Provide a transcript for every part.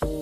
Hello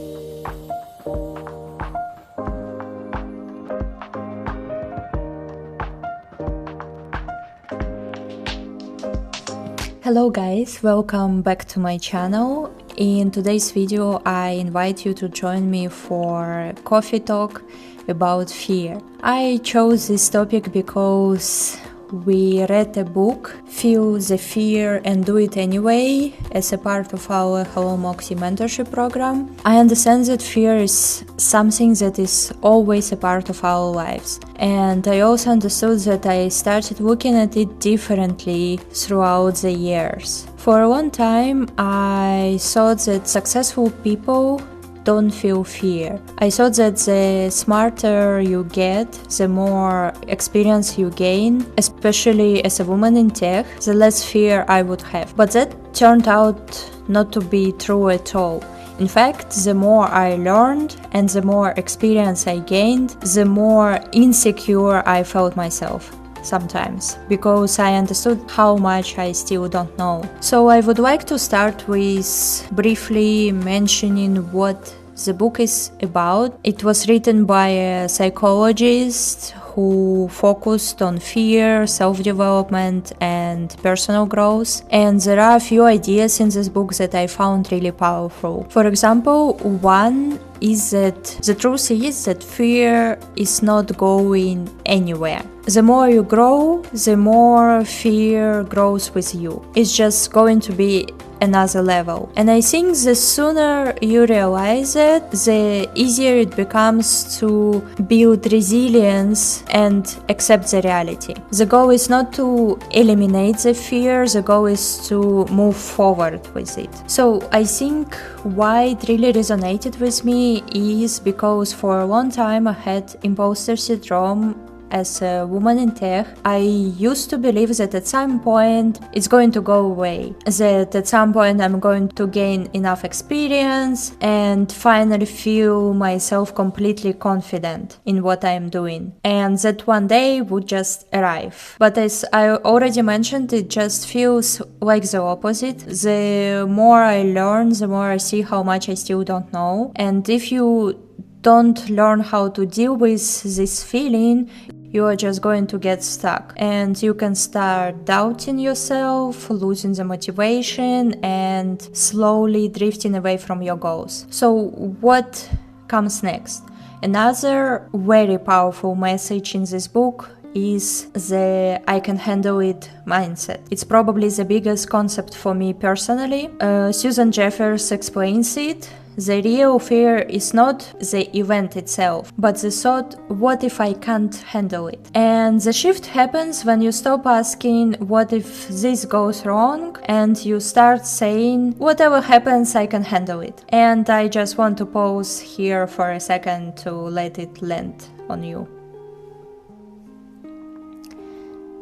guys, welcome back to my channel. In today's video I invite you to join me for coffee talk about fear. I chose this topic because we read a book, Feel the Fear and Do It Anyway, as a part of our Hello Moxie mentorship program. I understand that fear is something that is always a part of our lives. And I also understood that I started looking at it differently throughout the years. For a long time, I thought that successful people don't feel fear. I thought that the smarter you get, the more experience you gain, especially as a woman in tech, the less fear I would have. But that turned out not to be true at all. In fact, the more I learned and the more experience I gained, the more insecure I felt myself. Sometimes, because I understood how much I still don't know. So I would like to start with briefly mentioning what the book is about. It was written by a psychologist who focused on fear, self-development and personal growth. And there are a few ideas in this book that I found really powerful. For example, one is that the truth is that fear is not going anywhere. The more you grow, the more fear grows with you. It's just going to be another level. And I think the sooner you realize it, the easier it becomes to build resilience and accept the reality. The goal is not to eliminate the fear, the goal is to move forward with it. So I think why it really resonated with me is because for a long time I had imposter syndrome. As a woman in tech, I used to believe that at some point it's going to go away, that at some point I'm going to gain enough experience and finally feel myself completely confident in what I'm doing, and that one day would just arrive. But as I already mentioned, it just feels like the opposite. The more I learn, the more I see how much I still don't know, and if you don't learn how to deal with this feeling, you are just going to get stuck and you can start doubting yourself, losing the motivation and slowly drifting away from your goals. So what comes next? Another very powerful message in this book is the I can handle it mindset. It's probably the biggest concept for me personally. Susan Jeffers explains it. The real fear is not the event itself, but the thought, what if I can't handle it? And the shift happens when you stop asking, what if this goes wrong? And you start saying, whatever happens, I can handle it. And I just want to pause here for a second to let it land on you.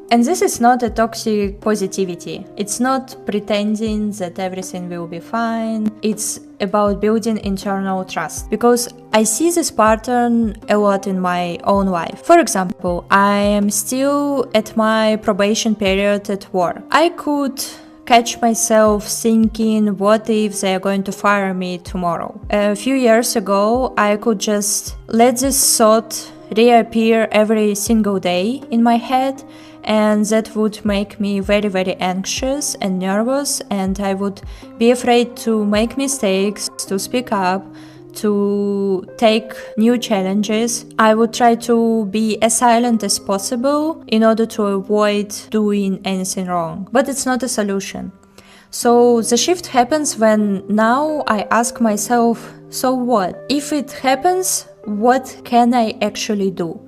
And this is not a toxic positivity. It's not pretending that everything will be fine. It's about building internal trust. Because I see this pattern a lot in my own life. For example, I am still at my probation period at work. I could catch myself thinking, what if they are going to fire me tomorrow? A few years ago, I could just let this thought reappear every single day in my head, and that would make me very, very anxious and nervous, and I would be afraid to make mistakes, to speak up, to take new challenges. I would try to be as silent as possible in order to avoid doing anything wrong. But it's not a solution. So the shift happens when now I ask myself, so what? If it happens, what can I actually do?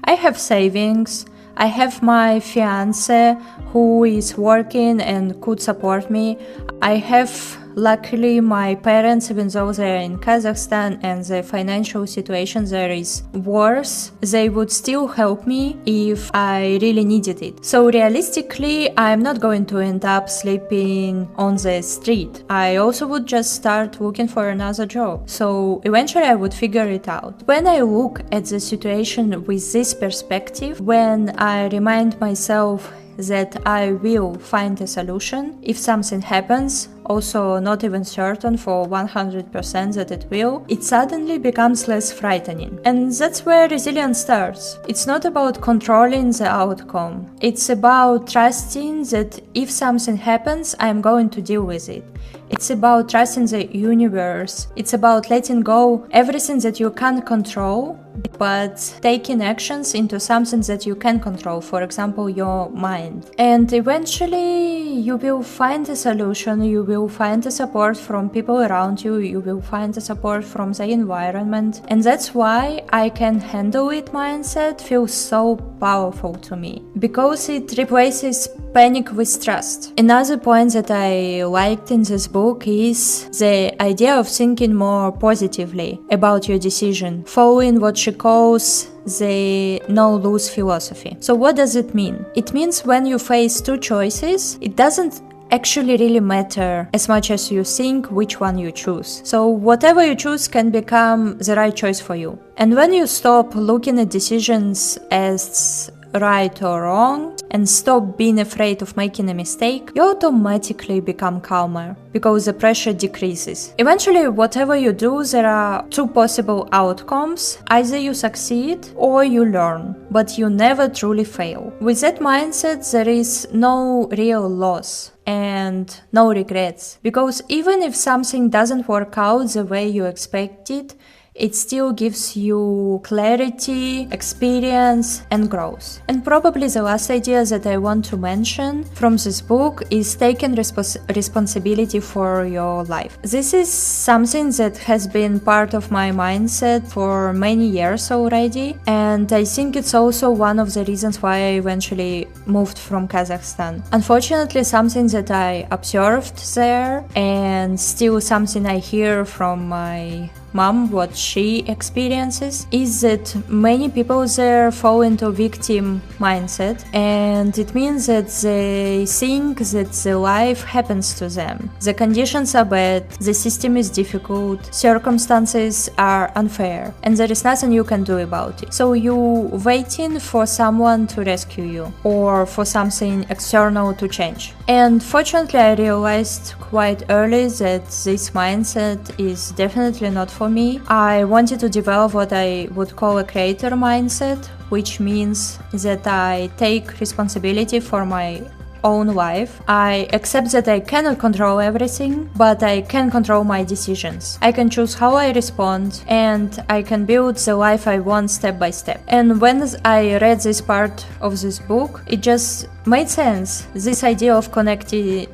I have savings. I have my fiance who is working and could support me. I have, luckily, my parents, even though they're in Kazakhstan and the financial situation there is worse, they would still help me if I really needed it. So realistically, I'm not going to end up sleeping on the street. I also would just start looking for another job. So eventually I would figure it out. When I look at the situation with this perspective, when I remind myself that I will find a solution if something happens, also not even certain for 100% that it will, it suddenly becomes less frightening. And that's where resilience starts. It's not about controlling the outcome. It's about trusting that if something happens, I'm going to deal with it. It's about trusting the universe. It's about letting go everything that you can't control, but taking actions into something that you can control, for example, your mind. And eventually you will find a solution, you will find the support from people around you, you will find the support from the environment. And that's why I can handle it mindset feels so powerful to me, because it replaces panic with trust. Another point that I liked in this book is the idea of thinking more positively about your decision, following what she calls the no-lose philosophy. So what does it mean? It means when you face two choices, it doesn't actually really matter as much as you think which one you choose. So whatever you choose can become the right choice for you. And when you stop looking at decisions as right or wrong and stop being afraid of making a mistake, you automatically become calmer because the pressure decreases. Eventually, whatever you do, there are two possible outcomes. Either you succeed or you learn, but you never truly fail. With that mindset, there is no real loss and no regrets, because even if something doesn't work out the way you expected, it still gives you clarity, experience, and growth. And probably the last idea that I want to mention from this book is taking responsibility for your life. This is something that has been part of my mindset for many years already, and I think it's also one of the reasons why I eventually moved from Kazakhstan. Unfortunately, something that I observed there, and still something I hear from my mom, what she experiences, is that many people there fall into victim mindset, and it means that they think that the life happens to them. The conditions are bad, the system is difficult, circumstances are unfair, and there is nothing you can do about it. So you waiting for someone to rescue you or for something external to change. And fortunately, I realized quite early that this mindset is definitely not for me. I wanted to develop what I would call a creator mindset, which means that I take responsibility for my own life. I accept that I cannot control everything, but I can control my decisions. I can choose how I respond, and I can build the life I want step by step. And when I read this part of this book, it just made sense, this idea of connecting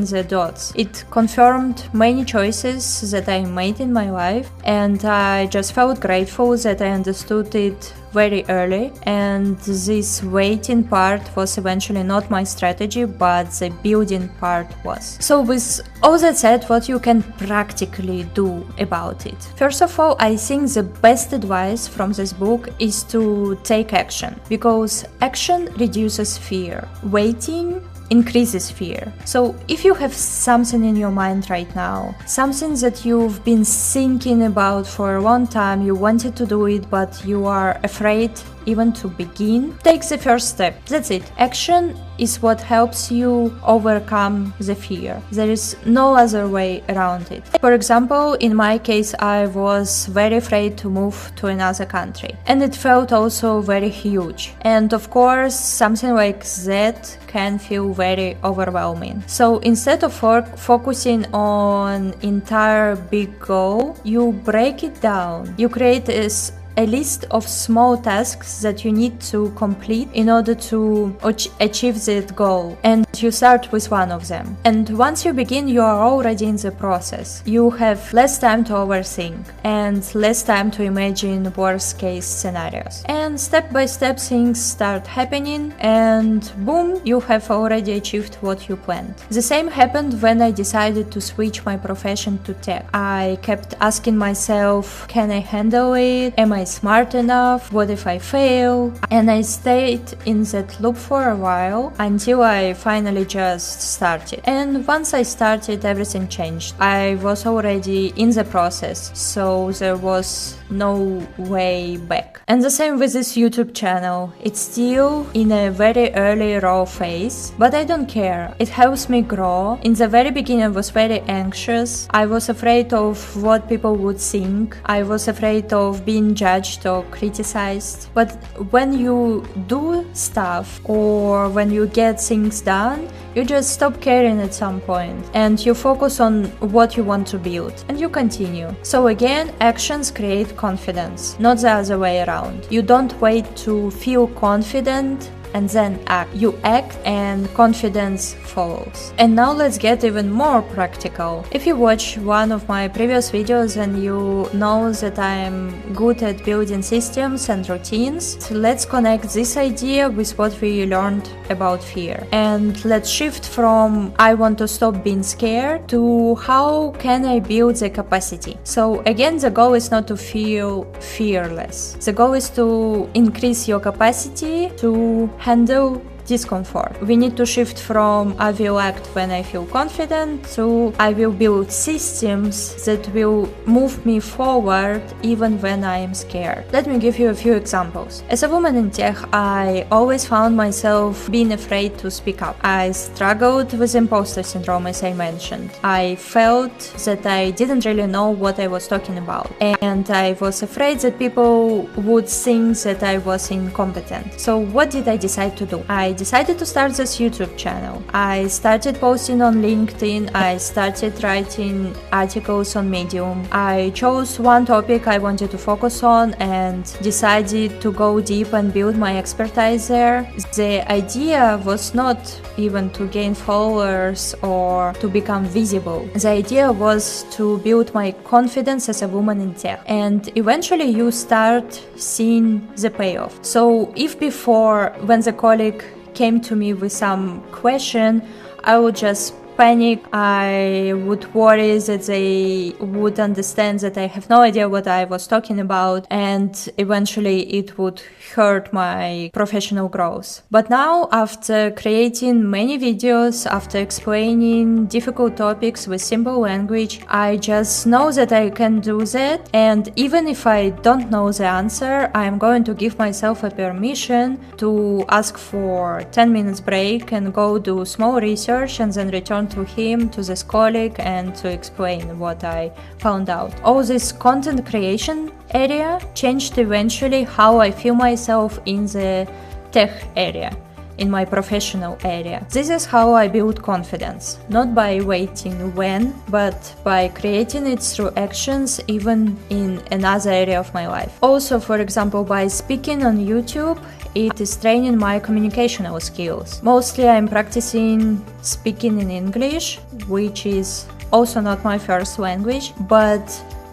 the dots. It confirmed many choices that I made in my life, and I just felt grateful that I understood it very early, and this waiting part was eventually not my strategy, but the building part was. So with all that said, what you can practically do about it? First of all, I think the best advice from this book is to take action, because action reduces fear. Waiting increases fear. So if you have something in your mind right now, something that you've been thinking about for a long time, you wanted to do it, but you are afraid even to begin, take the first step. That's it. Action is what helps you overcome the fear. There is no other way around it. For example, in my case, I was very afraid to move to another country, and it felt also very huge. And of course, something like that can feel very overwhelming. So instead of focusing on entire big goal, you break it down. You create a list of small tasks that you need to complete in order to achieve that goal, and you start with one of them. And once you begin, you are already in the process. You have less time to overthink and less time to imagine worst case scenarios. And step by step things start happening, and boom, you have already achieved what you planned. The same happened when I decided to switch my profession to tech. I kept asking myself, can I handle it? Am I smart enough? What if I fail? And I stayed in that loop for a while until I finally finally just started. And once I started, everything changed. I was already in the process, so there was no way back. And the same with this YouTube channel. It's still in a very early raw phase, but I don't care. It helps me grow. In the very beginning, I was very anxious. I was afraid of what people would think. I was afraid of being judged or criticized. But when you do stuff or when you get things done, you just stop caring at some point and you focus on what you want to build and you continue. So again, actions create confidence, not the other way around. You don't wait to feel confident and then act. You act and confidence follows. And now let's get even more practical. If you watch one of my previous videos and you know that I'm good at building systems and routines, so let's connect this idea with what we learned about fear. And let's shift from I want to stop being scared to how can I build the capacity. So again, the goal is not to feel fearless. The goal is to increase your capacity to handle discomfort. We need to shift from I will act when I feel confident to I will build systems that will move me forward even when I am scared. Let me give you a few examples. As a woman in tech, I always found myself being afraid to speak up. I struggled with imposter syndrome, as I mentioned. I felt that I didn't really know what I was talking about, and I was afraid that people would think that I was incompetent. So what did I decide to do? I decided to start this YouTube channel. I started posting on LinkedIn. I started writing articles on Medium. I chose one topic I wanted to focus on and decided to go deep and build my expertise there. The idea was not even to gain followers or to become visible. The idea was to build my confidence as a woman in tech. And eventually you start seeing the payoff. So if before, when the colleague came to me with some question, I would just panic. I would worry that they would understand that I have no idea what I was talking about, and eventually it would hurt my professional growth. But now, after creating many videos, after explaining difficult topics with simple language, I just know that I can do that, and even if I don't know the answer, I'm going to give myself a permission to ask for 10 minutes break and go do small research and then return to him, to this colleague, and to explain what I found out. All this content creation area changed eventually how I feel myself in the tech area, in my professional area. This is how I build confidence, not by waiting when, but by creating it through actions even in another area of my life. Also, for example, by speaking on YouTube, it is training my communicational skills. Mostly I'm practicing speaking in English, which is also not my first language, but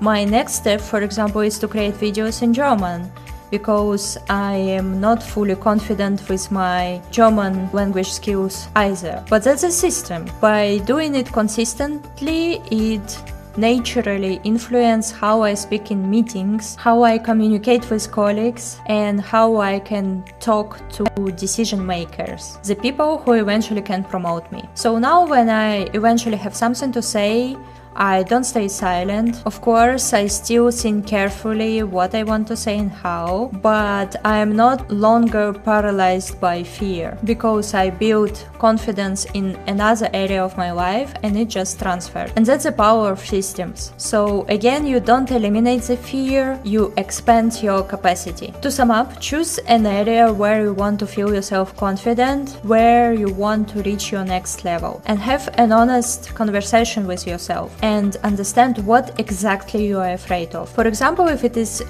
my next step, for example, is to create videos in German, because I am not fully confident with my German language skills either. But that's a system. By doing it consistently, it naturally influence how I speak in meetings, how I communicate with colleagues, and how I can talk to decision makers, the people who eventually can promote me. So now when I eventually have something to say, I don't stay silent. Of course, I still think carefully what I want to say and how, but I am not longer paralyzed by fear because I built confidence in another area of my life and it just transferred. And that's the power of systems. So again, you don't eliminate the fear, you expand your capacity. To sum up, choose an area where you want to feel yourself confident, where you want to reach your next level, and have an honest conversation with yourself and understand what exactly you are afraid of. For example, if it is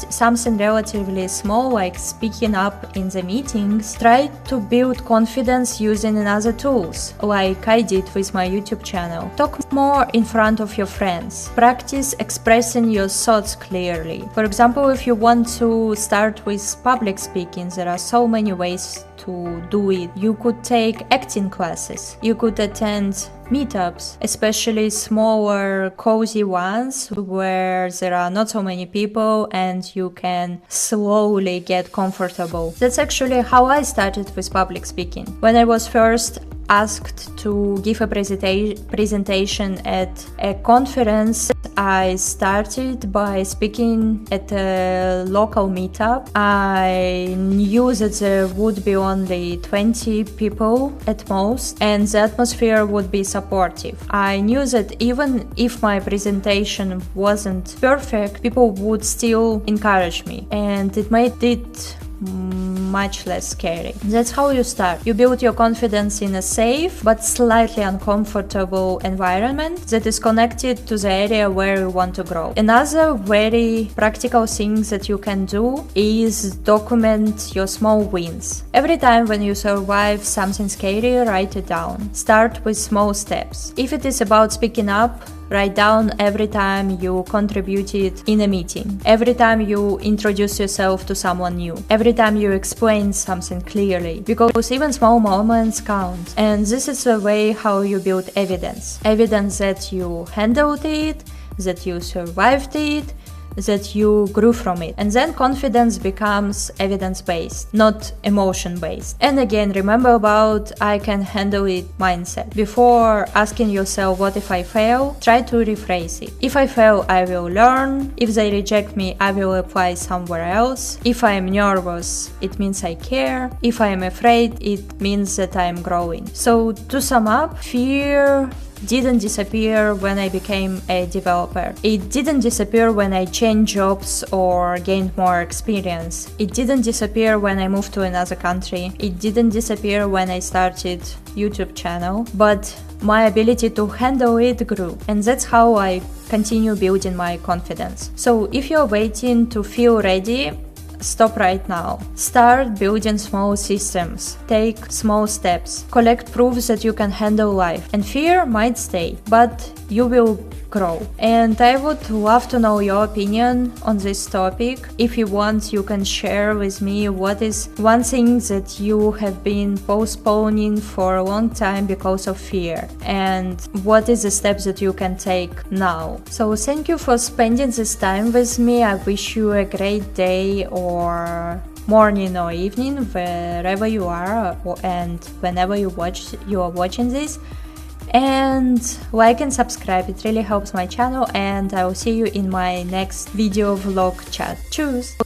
something relatively small like speaking up in the meetings, try to build confidence using another tools, like I did with my YouTube channel. Talk more in front of your friends. Practice expressing your thoughts clearly. For example, if you want to start with public speaking, there are so many ways to do it. You could take acting classes. You could attend meetups, especially smaller, cozy ones where there are not so many people and you can slowly get comfortable. That's actually how I started with public speaking. When I was first asked to give a presentation at a conference. I started by speaking at a local meetup. I knew that there would be only 20 people at most, and the atmosphere would be supportive. I knew that even if my presentation wasn't perfect, people would still encourage me, and it made it much less scary. That's how you start. You build your confidence in a safe but slightly uncomfortable environment that is connected to the area where you want to grow. Another very practical thing that you can do is document your small wins. Every time when you survive something scary, write it down. Start with small steps. If it is about speaking up, write down every time you contributed in a meeting, every time you introduce yourself to someone new, every time you explain something clearly, because even small moments count. And this is the way how you build evidence. Evidence that you handled it, that you survived it, that you grew from it. And then confidence becomes evidence-based, not emotion-based. And again, remember about I can handle it mindset. Before asking yourself what if I fail, try to rephrase it. If I fail, I will learn. If they reject me, I will apply somewhere else. If I am nervous, it means I care. If I am afraid, it means that I am growing. So to sum up, fear didn't disappear when I became a developer. It didn't disappear when I changed jobs or gained more experience. It didn't disappear when I moved to another country. It didn't disappear when I started YouTube channel, but my ability to handle it grew. And that's how I continue building my confidence. So if you're waiting to feel ready, stop right now. Start building small systems. Take small steps. Collect proofs that you can handle life. And fear might stay, but you will grow. And I would love to know your opinion on this topic. If you want, you can share with me what is one thing that you have been postponing for a long time because of fear, and what is the steps that you can take now. So thank you for spending this time with me. I wish you a great day or morning or evening wherever you are and whenever you are watching this. And like and subscribe, it really helps my channel, and I will see you in my next video vlog chat. Tschüss!